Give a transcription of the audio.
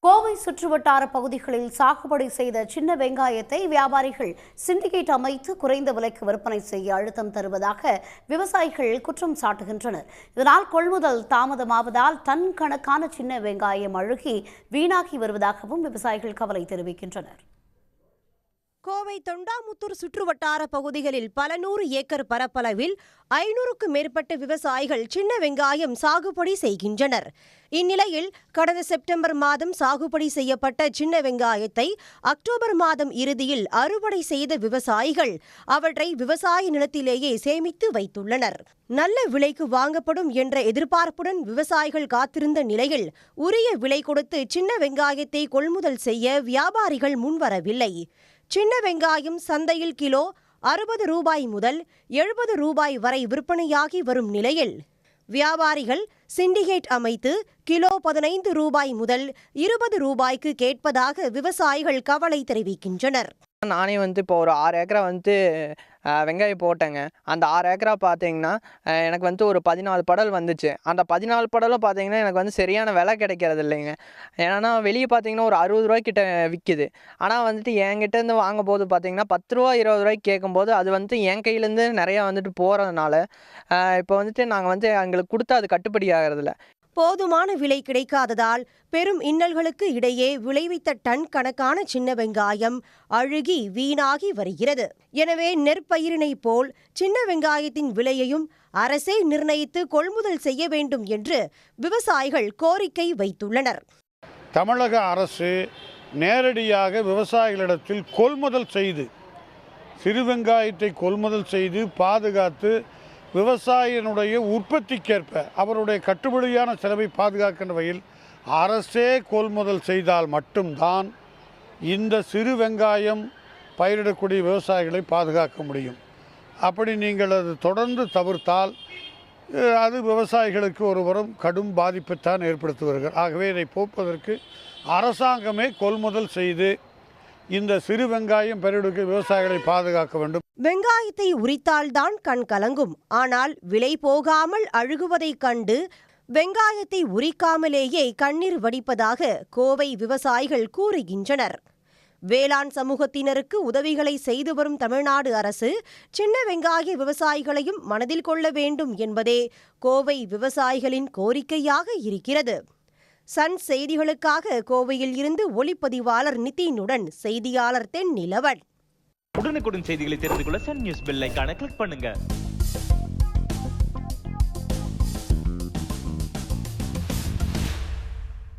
கோவை சுற்றுவட்டார பகுதிகளில் சாகுபடி செய்த சின்ன வெங்காயத்தை வியாபாரிகள் சிண்டிகேட் அமைத்து குறைந்த விலைக்கு விற்பனை செய்ய அழுத்தம் தருவதாக விவசாயிகள் குற்றம் சாட்டுகின்றனர். இதனால் கொள்முதல் தாமதமாவதால் டன் கணக்கான சின்ன வெங்காயம் அழுகி வீணாகி வருவதாகவும் விவசாயிகள் கவலை தெரிவிக்கின்றனர். கோவை தொண்டாமுத்தூர் சுற்றுவட்டார பகுதிகளில் பல நூறு ஏக்கர் பரப்பளவில் 500க்கும் மேற்பட்ட விவசாயிகள் சின்ன வெங்காயம் சாகுபடி செய்கின்றனர். இந்நிலையில் கடந்த செப்டம்பர் மாதம் சாகுபடி செய்யப்பட்ட சின்ன வெங்காயத்தை அக்டோபர் மாதம் இறுதியில் அறுவடை செய்த விவசாயிகள் அவற்றை விவசாய நிலத்திலேயே சேமித்து வைத்துள்ளனர். நல்ல விலைக்கு வாங்கப்படும் என்ற எதிர்பார்ப்புடன் விவசாயிகள் காத்திருந்த நிலையில் உரிய விலை கொடுத்து சின்ன வெங்காயத்தை கொள்முதல் செய்ய வியாபாரிகள் முன்வரவில்லை. சின்ன வெங்காயம் சந்தையில் கிலோ 60 ரூபாய் முதல் 70 ரூபாய் வரை விற்பனையாகி வரும் நிலையில் வியாபாரிகள் சிண்டிகேட் அமைத்து கிலோ 15 ரூபாய் முதல் 20 ரூபாய்க்கு கேட்பதாக விவசாயிகள் கவலை தெரிவிக்கின்றனர். நானே இப்போ ஒரு 6 ஏக்கரா வெங்காயம் போட்டேங்க. அந்த 6 ஏக்கரா பார்த்தீங்கன்னா எனக்கு ஒரு 14 படல் வந்துச்சு. அந்த 14 படலும் பார்த்தீங்கன்னா எனக்கு சரியான விலை கிடைக்கிறது இல்லைங்க. ஏன்னா வெளியே பார்த்தீங்கன்னா ஒரு 60 ரூபாய்க்கிட்ட விற்கிது. ஆனால் என்கிட்டேருந்து வாங்கும் போது பார்த்தீங்கன்னா 10 ரூபா 20 ரூபாய்க்கு கேட்கும்போது அது என் கையிலேருந்து நிறையா போகிறதுனால இப்போ நாங்கள் எங்களுக்கு கொடுத்தா அது கட்டுப்படி ஆகிறதில்ல. போதுமான விலை கிடைக்காததால் பெரும் இன்னல்களுக்கு இடையே விளைவித்த டன் கணக்கான சின்ன வெங்காயம் அழுகி வீணாகி வருகிறது. எனவே நெற்பயிரினை போல் சின்ன வெங்காயத்தின் விலையையும் அரசே நிர்ணயித்து கொள்முதல் செய்ய வேண்டும் என்று விவசாயிகள் கோரிக்கை வைத்துள்ளனர். தமிழக அரசு நேரடியாக விவசாயிகளிடத்தில் கொள்முதல் செய்து சிறு வெங்காயத்தை கொள்முதல் செய்து பாதுகாத்து விவசாயினுடைய உற்பத்திக்கேற்ப அவருடைய கட்டுப்படியான செலவை பாதுகாக்கின்ற வகையில் அரசே கொள்முதல் செய்தால் மட்டும்தான் இந்த சிறு வெங்காயம் பயிரிடக்கூடிய விவசாயிகளை பாதுகாக்க முடியும். அப்படி நீங்கள் அது தொடர்ந்து தவிர்த்தால் அது விவசாயிகளுக்கு ஒருவரும் கடும் பாதிப்பைத்தான் ஏற்படுத்தி வருகிறார். ஆகவே இதை போக்குவதற்கு அரசாங்கமே கொள்முதல் செய்து இந்த சிறு வெங்காயம் பயிரிடுக்க விவசாயிகளை பாதுகாக்க வேண்டும். வெங்காயத்தை உரித்தால்தான் கண் கலங்கும். ஆனால் விலை போகாமல் அழுகுவதைக் கண்டு வெங்காயத்தை உரிக்காமலேயே கண்ணீர் வடிப்பதாக கோவை விவசாயிகள் கூறுகின்றனர். வேளாண் சமூகத்தினருக்கு உதவிகளை செய்து வரும் தமிழ்நாடு அரசு சின்ன வெங்காய விவசாயிகளையும் மனதில் கொள்ள வேண்டும் என்பதே கோவை விவசாயிகளின் கோரிக்கையாக இருக்கிறது. சன் செய்திகளுக்காக கோவையில் இருந்து ஒளிப்பதிவாளர் நிதினுடன் செய்தியாளர் தென்னிலவன். உடனுக்குடன் செய்திகளை தெரிந்து கொள்ள சன் நியூஸ் பெல் ஐகானை கிளிக் பண்ணுங்க.